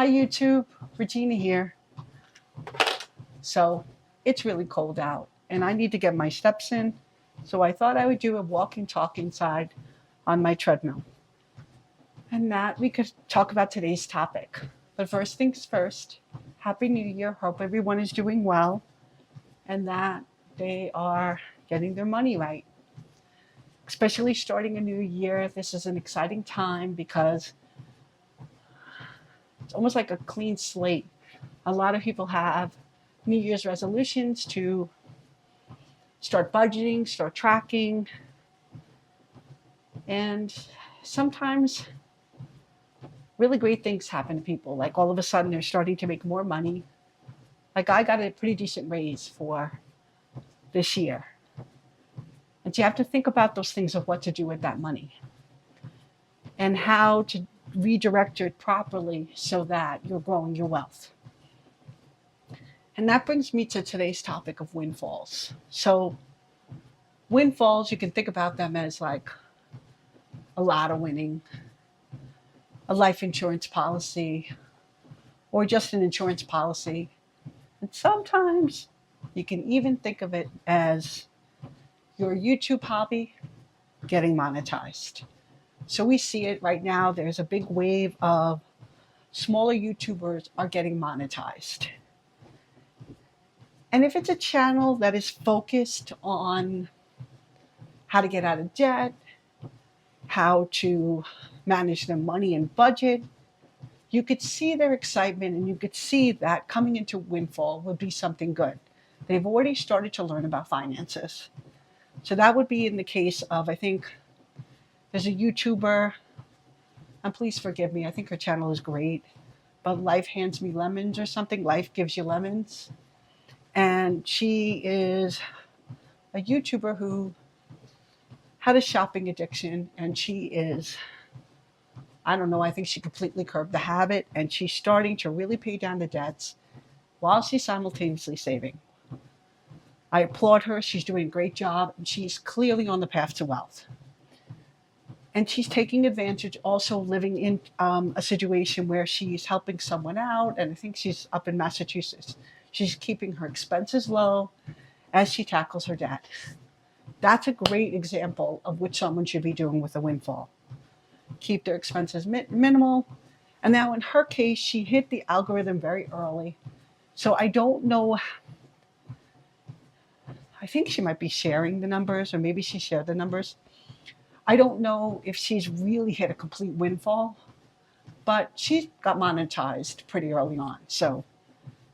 Hi YouTube, Regina here. So it's really cold out and I need to get my steps in. So I thought I would do a walking talk inside on my treadmill. And that we could talk about today's topic. But first things first, Happy New Year. Hope everyone is doing well and that they are getting their money right. Especially starting a new year, this is an exciting time because it's almost like a clean slate. A lot of people have New Year's resolutions to start budgeting, start tracking, and sometimes really great things happen to people. Like all of a sudden they're starting to make more money. Like I got a pretty decent raise for this year. And so you have to think about those things of what to do with that money and how to redirect it properly so that you're growing your wealth. And that brings me to today's topic of windfalls. So windfalls, you can think about them as like a lotto winning, a life insurance policy, or just an insurance policy. And sometimes you can even think of it as your YouTube hobby getting monetized. So we see it right now. There's a big wave of smaller YouTubers are getting monetized. And if it's a channel that is focused on how to get out of debt, how to manage their money and budget, you could see their excitement and you could see that coming into windfall would be something good. They've already started to learn about finances. So that would be in the case of, I think there's a YouTuber, and please forgive me, I think her channel is great, but Life Hands Me Lemons or something, Life Gives You Lemons. And she is a YouTuber who had a shopping addiction and she is, I don't know, I think she completely curbed the habit and she's starting to really pay down the debts while she's simultaneously saving. I applaud her. She's doing a great job and she's clearly on the path to wealth. And she's taking advantage, also living in a situation where she's helping someone out. And I think she's up in Massachusetts. She's keeping her expenses low as she tackles her debt. That's a great example of what someone should be doing with a windfall. Keep their expenses minimal. And now in her case, she hit the algorithm very early. So I don't know. I think she might be sharing the numbers, or maybe she shared the numbers. I don't know if she's really hit a complete windfall, but she got monetized pretty early on. So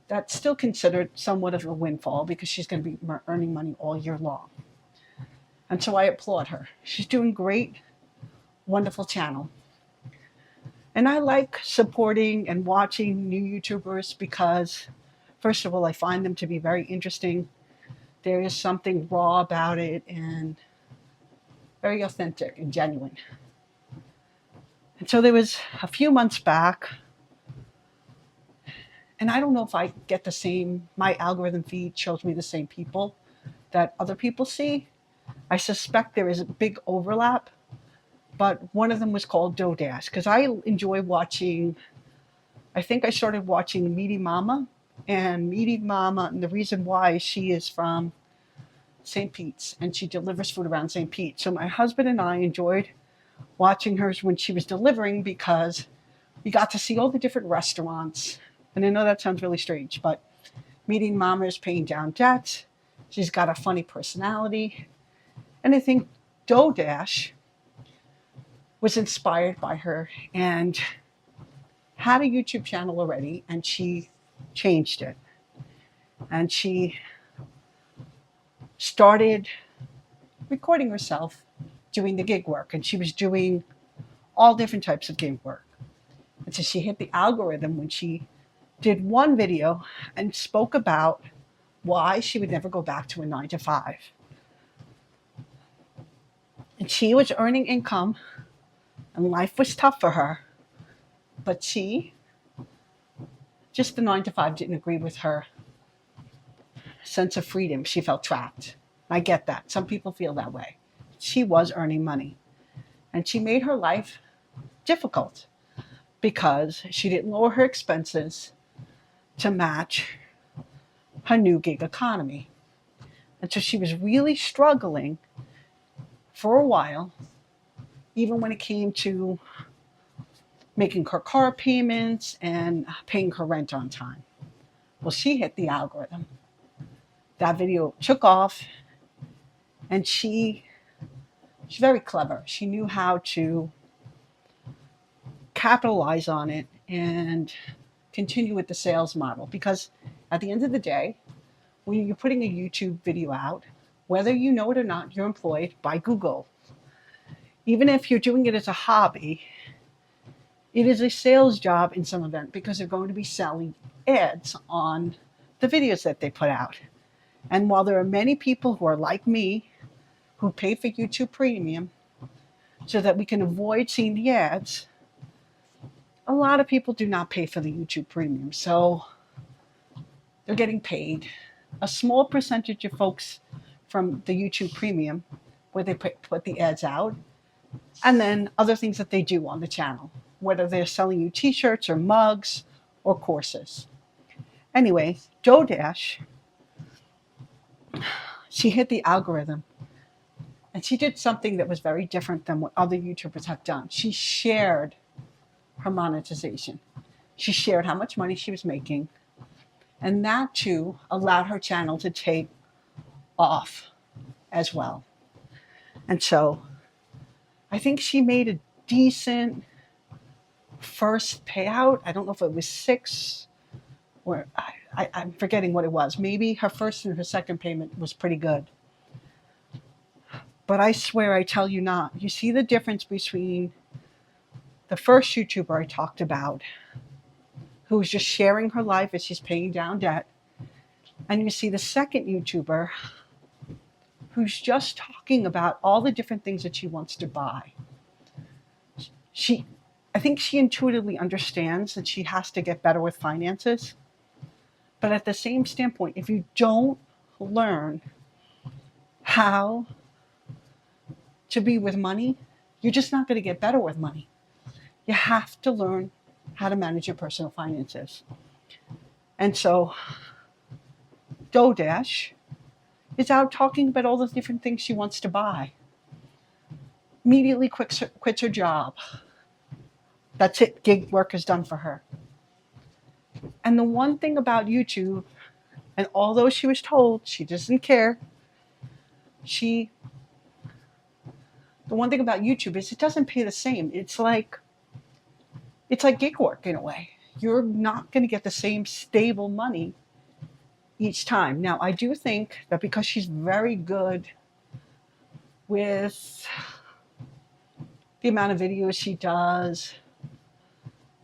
that's still considered somewhat of a windfall because she's going to be earning money all year long. And so I applaud her. She's doing great, wonderful channel. And I like supporting and watching new YouTubers because, first of all, I find them to be very interesting. There is something raw about it and very authentic and genuine. And so there was a few months back, and I don't know if I get the same, my algorithm feed shows me the same people that other people see. I suspect there is a big overlap, but one of them was called Dodash because I enjoy watching, I think I started watching Meaty Mama, and the reason why she is from St. Pete's and she delivers food around St. Pete. So my husband and I enjoyed watching her when she was delivering because we got to see all the different restaurants. And I know that sounds really strange, but Meeting Mama is paying down debts. She's got a funny personality. And I think Dodash was inspired by her and had a YouTube channel already, and she changed it. And she started recording herself doing the gig work, and she was doing all different types of gig work. And so she hit the algorithm when she did one video and spoke about why she would never go back to a 9 to 5. And she was earning income and life was tough for her, but just the 9 to 5 didn't agree with her sense of freedom. She felt trapped. I get that. Some people feel that way. She was earning money and she made her life difficult because she didn't lower her expenses to match her new gig economy. And so she was really struggling for a while, even when it came to making her car payments and paying her rent on time. Well, she hit the algorithm. That video took off, and she's very clever. She knew how to capitalize on it and continue with the sales model, because at the end of the day, when you're putting a YouTube video out, whether you know it or not, you're employed by Google. Even if you're doing it as a hobby, it is a sales job in some event, because they're going to be selling ads on the videos that they put out. And while there are many people who are like me, who pay for YouTube Premium so that we can avoid seeing the ads, a lot of people do not pay for the YouTube Premium. So they're getting paid. A small percentage of folks from the YouTube Premium, where they put the ads out, and then other things that they do on the channel, whether they're selling you t-shirts or mugs or courses. Anyway, DoorDash, she hit the algorithm, and she did something that was very different than what other YouTubers have done. She shared her monetization. She shared how much money she was making, and that too allowed her channel to take off as well. And so I think she made a decent first payout. I don't know if it was 6 or I'm forgetting what it was. Maybe her first and her second payment was pretty good. But I swear, I tell you not. You see the difference between the first YouTuber I talked about, who was just sharing her life as she's paying down debt, and you see the second YouTuber who's just talking about all the different things that she wants to buy. I think she intuitively understands that she has to get better with finances. But at the same standpoint, if you don't learn how to be with money, you're just not going to get better with money. You have to learn how to manage your personal finances. And so DoorDash is out talking about all the different things she wants to buy. Immediately quits her job. That's it. Gig work is done for her. And the one thing about YouTube, and although she was told she doesn't care, the one thing about YouTube is it doesn't pay the same. It's like gig work in a way. You're not going to get the same stable money each time. Now, I do think that because she's very good with the amount of videos she does,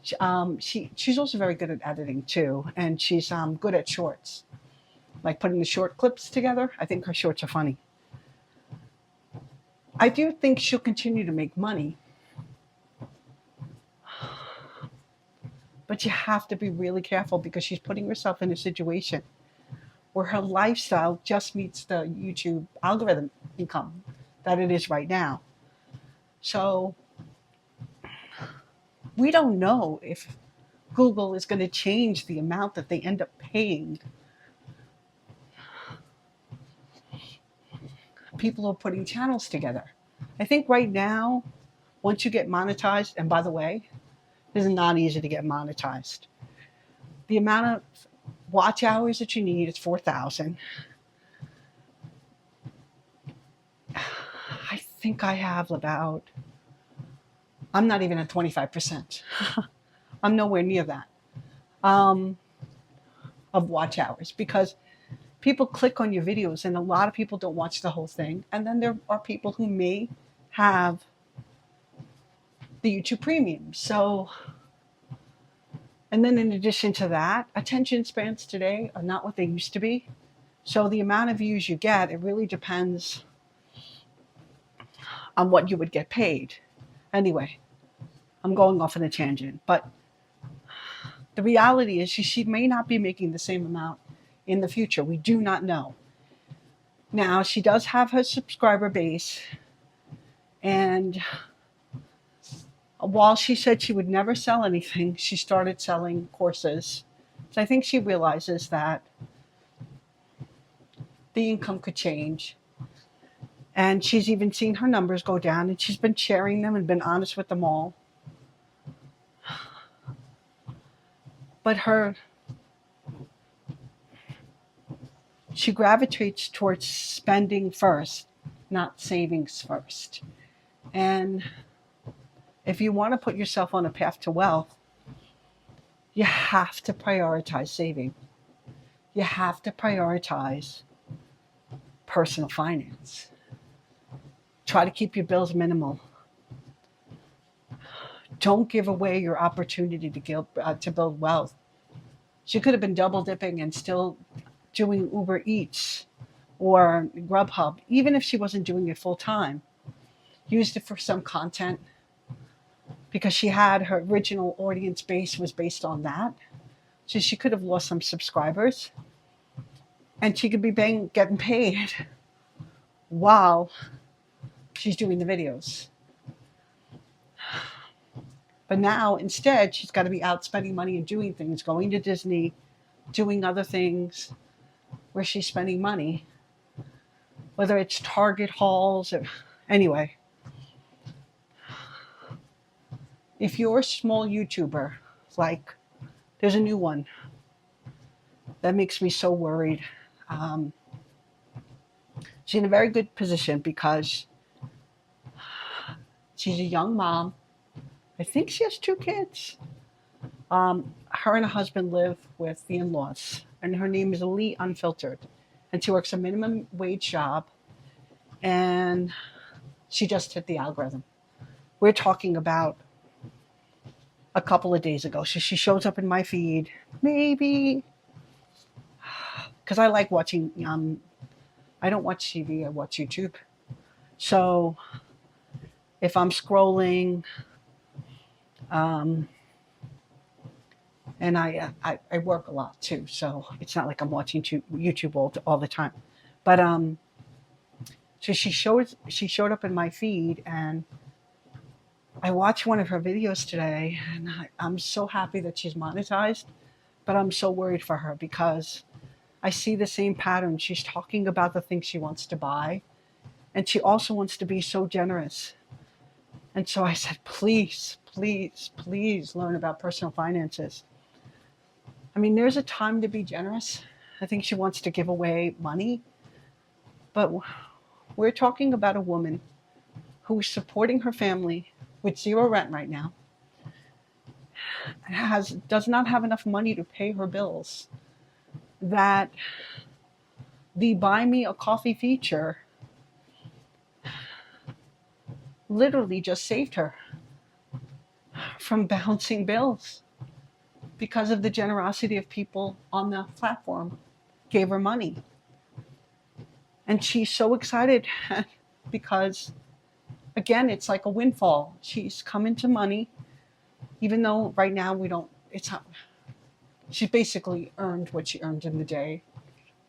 she's also very good at editing too, and she's good at shorts, like putting the short clips together. I think her shorts are funny. I do think she'll continue to make money, but you have to be really careful, because she's putting herself in a situation where her lifestyle just meets the YouTube algorithm income that it is right now. So we don't know if Google is going to change the amount that they end up paying people who are putting channels together. I think right now, once you get monetized, and by the way, it is not easy to get monetized. The amount of watch hours that you need is 4,000. I think I have about, I'm not even at 25%. I'm nowhere near that of watch hours, because people click on your videos and a lot of people don't watch the whole thing. And then there are people who may have the YouTube Premium. So, and then in addition to that, attention spans today are not what they used to be. So the amount of views you get, it really depends on what you would get paid. Anyway, I'm going off on a tangent, but the reality is she may not be making the same amount in the future. We do not know. Now, she does have her subscriber base, and While she said she would never sell anything, she started selling courses. So I think she realizes that the income could change. And she's even seen her numbers go down, and she's been sharing them and been honest with them all. But she gravitates towards spending first, not savings first. And if you want to put yourself on a path to wealth, you have to prioritize saving. You have to prioritize personal finance. Try to keep your bills minimal. Don't give away your opportunity to build wealth. She could have been double dipping and still doing Uber Eats or Grubhub, even if she wasn't doing it full time. Used it for some content because she had her original audience base was based on that. So she could have lost some subscribers and she could be getting paid while she's doing the videos. But now instead, she's got to be out spending money and doing things, going to Disney, doing other things where she's spending money, whether it's Target hauls or anyway. If you're a small YouTuber, like there's a new one that makes me so worried. She's in a very good position because she's a young mom. I think she has 2 kids. Her and her husband live with the in-laws, and her name is Elite Unfiltered. And she works a minimum wage job, and she just hit the algorithm. We're talking about a couple of days ago. So she shows up in my feed, maybe, because I like watching, I don't watch TV, I watch YouTube. So if I'm scrolling, and I work a lot too, so it's not like I'm watching YouTube all the time. But so she showed up in my feed, and I watched one of her videos today, and I'm so happy that she's monetized, but I'm so worried for her because I see the same pattern. She's talking about the things she wants to buy, and she also wants to be so generous. And so I said, please, please, please learn about personal finances. I mean, there's a time to be generous. I think she wants to give away money, but we're talking about a woman who is supporting her family with 0 rent right now, does not have enough money to pay her bills, that the Buy Me a Coffee feature literally just saved her from bouncing bills because of the generosity of people on the platform gave her money. And she's so excited because, again, it's like a windfall. She's come into money, even though right now she's basically earned what she earned in the day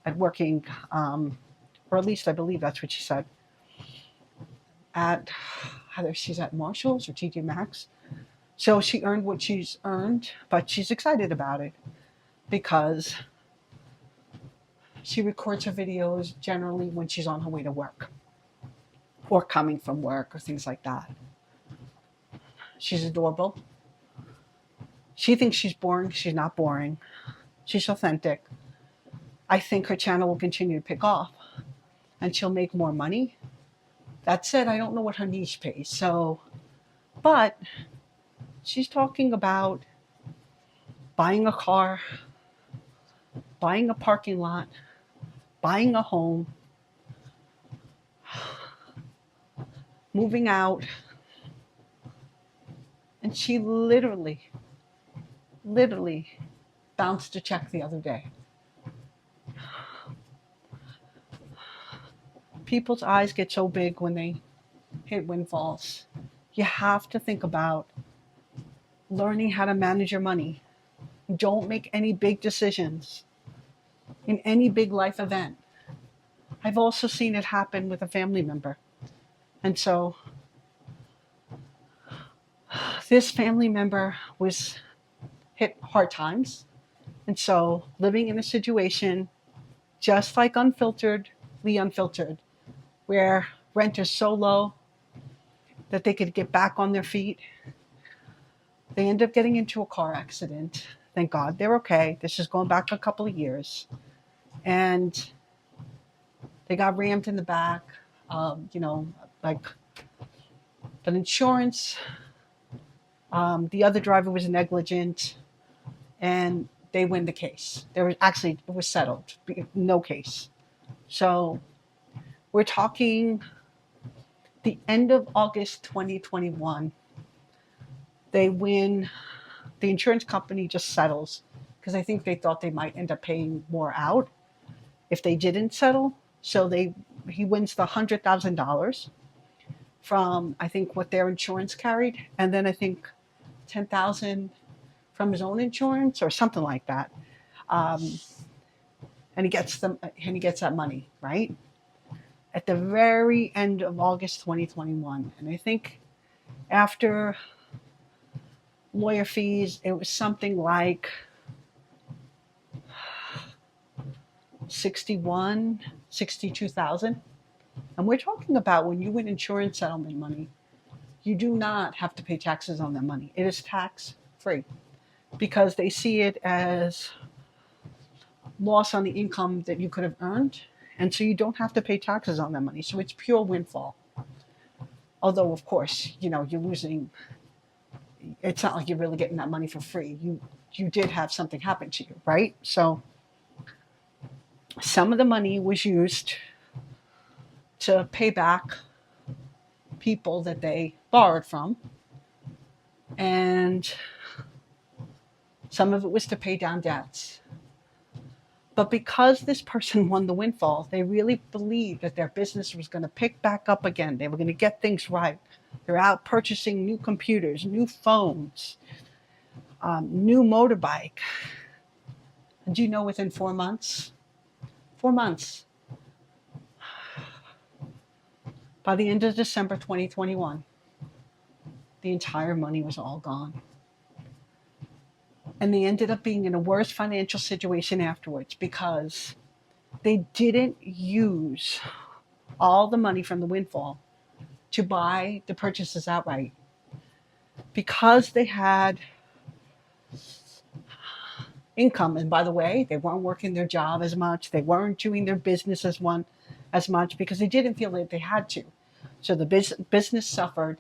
at working, or at least I believe that's what she said, at either she's at Marshall's or TJ Maxx. So she earned what she's earned, but she's excited about it because she records her videos generally when she's on her way to work or coming from work or things like that. She's adorable. She thinks she's boring. She's not boring. She's authentic. I think her channel will continue to pick off and she'll make more money. That said, I don't know what her niche pays. But she's talking about buying a car, buying a parking lot, buying a home, moving out. And she literally bounced a check the other day. People's eyes get so big when they hit windfalls. You have to think about learning how to manage your money. Don't make any big decisions in any big life event. I've also seen it happen with a family member. And so This family member was hit hard times. And so living in a situation just like unfiltered, where rent is so low that they could get back on their feet. They end up getting into a car accident. Thank God they're okay. This is going back a couple of years. And they got rammed in the back. Like, but insurance, the other driver was negligent, and they win the case. It was settled, no case. So we're talking the end of August 2021. They win. The insurance company just settles because I think they thought they might end up paying more out if they didn't settle. So he wins the $100,000 from, I think, what their insurance carried, and then I think 10,000 from his own insurance or something like that. Um, and he gets that money, right? At the very end of August 2021. And I think after lawyer fees, it was something like 62,000. And we're talking about when you win insurance settlement money, you do not have to pay taxes on that money. It is tax free because they see it as loss on the income that you could have earned. And so you don't have to pay taxes on that money. So it's pure windfall. Although, of course, you're losing. It's not like you're really getting that money for free. You did have something happen to you, right? So some of the money was used to pay back people that they borrowed from, and some of it was to pay down debts. But because this person won the windfall, they really believed that their business was going to pick back up again. They were going to get things right. They're out purchasing new computers, new phones, new motorbike. And do you know, within 4 months, by the end of December 2021, the entire money was all gone. And they ended up being in a worse financial situation afterwards because they didn't use all the money from the windfall to buy the purchases outright. Because they had income, and by the way, they weren't working their job as much, they weren't doing their business as much because they didn't feel that they had to. So the business suffered,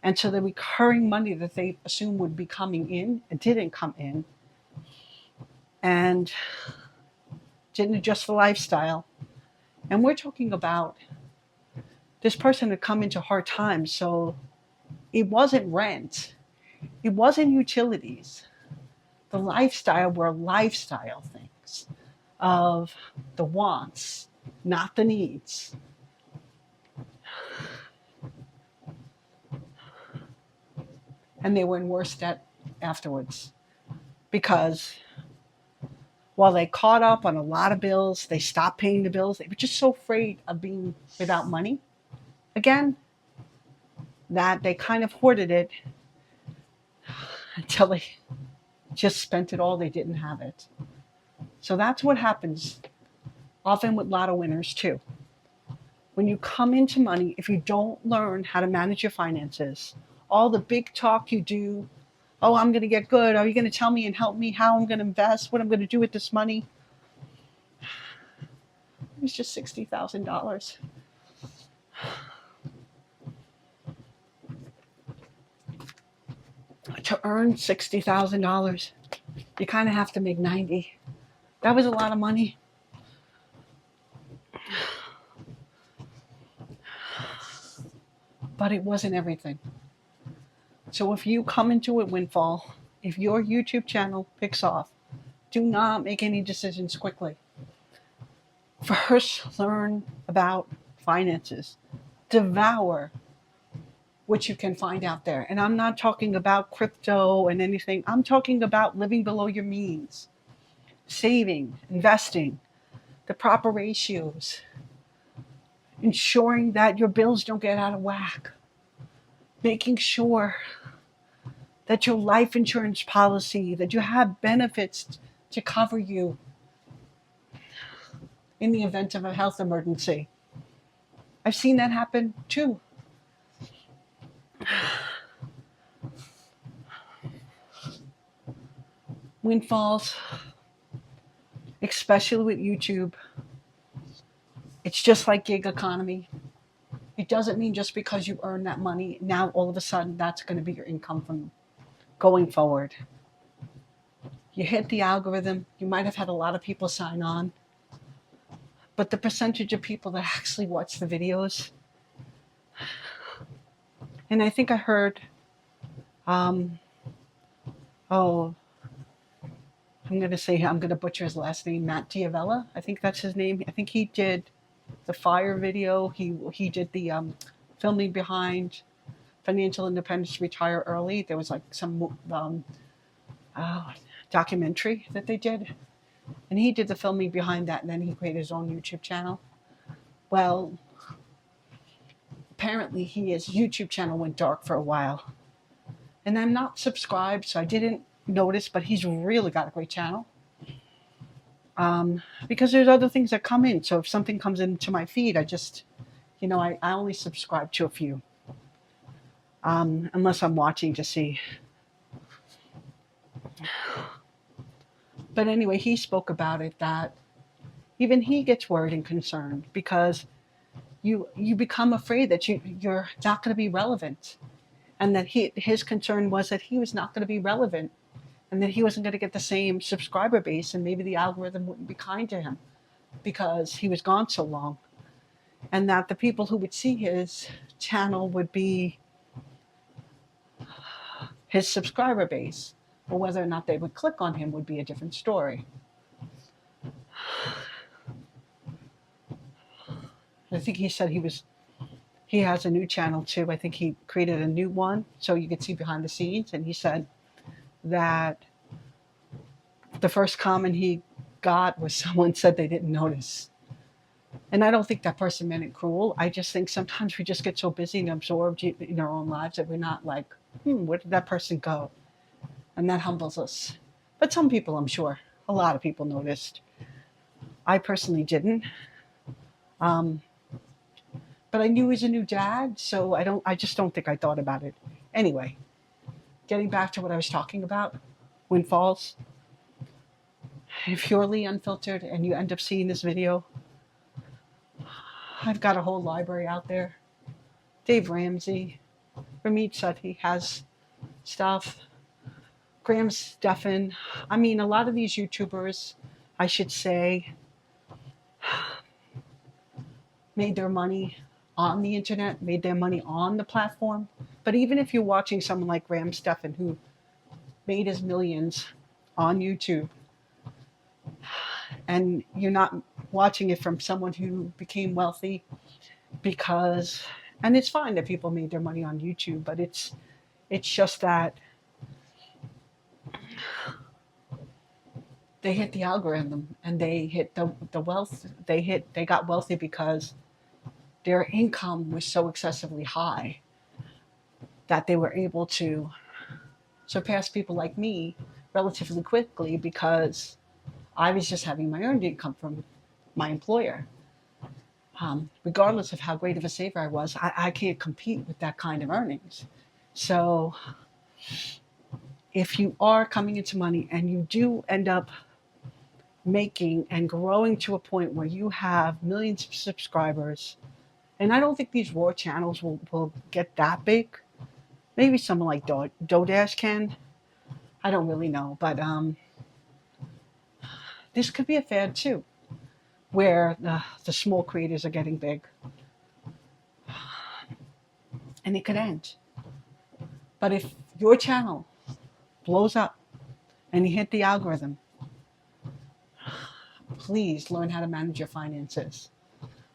and so the recurring money that they assumed would be coming in, it didn't come in, and didn't adjust the lifestyle. And we're talking about this person had come into hard times, so it wasn't rent, it wasn't utilities. The lifestyle were lifestyle things of the wants, not the needs. And they were in worse debt afterwards because while they caught up on a lot of bills, they stopped paying the bills. They were just so afraid of being without money again that they kind of hoarded it until they just spent it all. They didn't have it. So that's what happens often with lotto winners too. When you come into money, if you don't learn how to manage your finances, all the big talk you do, oh, I'm going to get good. Are you going to tell me and help me how I'm going to invest, what I'm going to do with this money? It was just $60,000. To earn $60,000, you kind of have to make 90. That was a lot of money. But it wasn't everything. So if you come into a windfall, if your YouTube channel picks off, do not make any decisions quickly. First, learn about finances. Devour what you can find out there. And I'm not talking about crypto and anything. I'm talking about living below your means, saving, investing, the proper ratios, ensuring that your bills don't get out of whack, making sure that your life insurance policy, that you have benefits to cover you in the event of a health emergency. I've seen that happen too. Windfalls, especially with YouTube, it's just like gig economy. It doesn't mean just because you earn that money, now all of a sudden that's going to be your income from going forward. You hit the algorithm, you might have had a lot of people sign on, but the percentage of people that actually watch the videos, and I think I heard, um, oh, I'm going to butcher his last name, Matt Diavella. I think that's his name. I think he did the fire video. He did the filming behind financial independence, retire early. There was like some oh, documentary that they did, and he did the filming behind that, and then he created his own YouTube channel. Well, apparently his YouTube channel went dark for a while, and I'm not subscribed, so I didn't notice. But he's really got a great channel. Because there's other things that come in. So if something comes into my feed, I just, I only subscribe to a few, unless I'm watching to see. But anyway, he spoke about it, that even he gets worried and concerned because you become afraid that you're not going to be relevant, and that his concern was that he was not going to be relevant, and that he wasn't going to get the same subscriber base, and maybe the algorithm wouldn't be kind to him because he was gone so long, and that the people who would see his channel would be his subscriber base, or whether or not they would click on him would be a different story. I think he said he has a new channel too. I think he created a new one so you could see behind the scenes, and he said that the first comment he got was someone said they didn't notice. And I don't think that person meant it cruel. I just think sometimes we just get so busy and absorbed in our own lives that we're not like, where did that person go? And that humbles us. But some people, I'm sure, a lot of people noticed. I personally didn't. But I knew he was a new dad, so I just don't think I thought about it. Anyway, getting back to what I was talking about, windfalls, purely unfiltered, and you end up seeing this video. I've got a whole library out there. Dave Ramsey, Ramit Sethi has stuff. Graham Stephan. I mean, a lot of these YouTubers, I should say, made their money on the internet, made their money on the platform. But even if you're watching someone like Graham Stephan, who made his millions on YouTube, and you're not watching it from someone who became wealthy because, and it's fine that people made their money on YouTube, but it's just that they hit the algorithm and they hit the wealth. They got wealthy because their income was so excessively high that they were able to surpass people like me relatively quickly because I was just having my earned income from my employer. Regardless of how great of a saver I was, I can't compete with that kind of earnings. So if you are coming into money and you do end up making and growing to a point where you have millions of subscribers, and I don't think these raw channels will get that big. Maybe someone like Dodash can. I don't really know. But this could be a fad too, where the small creators are getting big. And it could end. But if your channel blows up and you hit the algorithm, please learn how to manage your finances.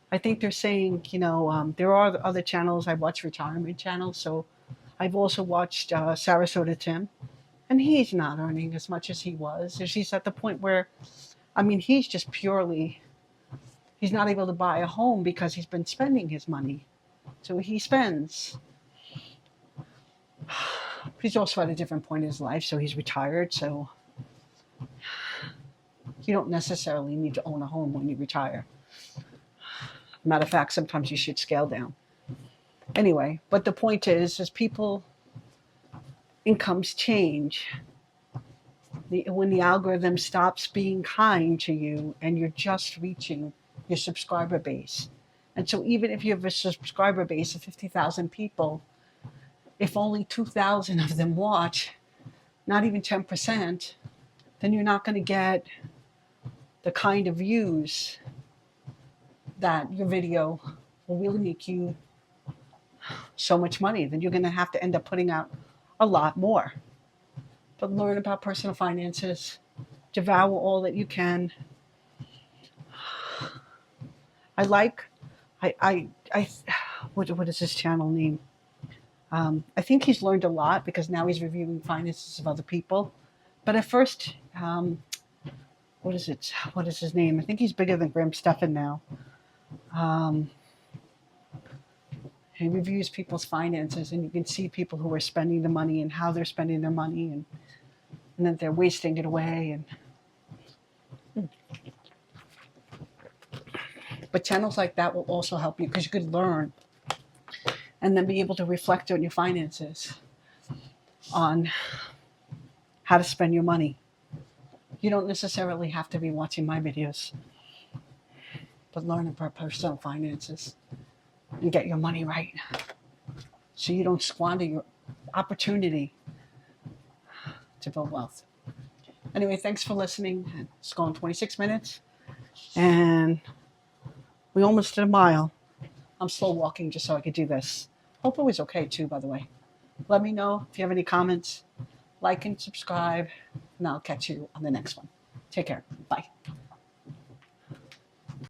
I think they're saying, there are other channels. I watch retirement channels. So I've also watched Sarasota Tim, and he's not earning as much as he was. He's at the point where, he's just purely, he's not able to buy a home because he's been spending his money. So he spends He's also at a different point in his life, so he's retired. So you don't necessarily need to own a home when you retire. Matter of fact, sometimes you should scale down. Anyway, but the point is people incomes change. When the algorithm stops being kind to you and you're just reaching your subscriber base. And so even if you have a subscriber base of 50,000 people, if only 2,000 of them watch, not even 10%, then you're not going to get the kind of views that your video will really make you so much money. Then you're going to have to end up putting out a lot more. But learn about personal finances, devour all that you can. What is his channel name? I think he's learned a lot because now he's reviewing finances of other people. But at first, what is it? What is his name? I think he's bigger than Graham Stephan now. He reviews people's finances, and you can see people who are spending the money and how they're spending their money, and that they're wasting it away. But channels like that will also help you because you could learn and then be able to reflect on your finances, on how to spend your money. You don't necessarily have to be watching my videos, but learn about personal finances and get your money right so you don't squander your opportunity to build wealth. Anyway, thanks for listening. It's gone 26 minutes and we almost did a mile. I'm slow walking just so I could do this. Hope it was okay too, by the way. Let me know if you have any comments. Like and subscribe, and I'll catch you on the next one. Take care. Bye.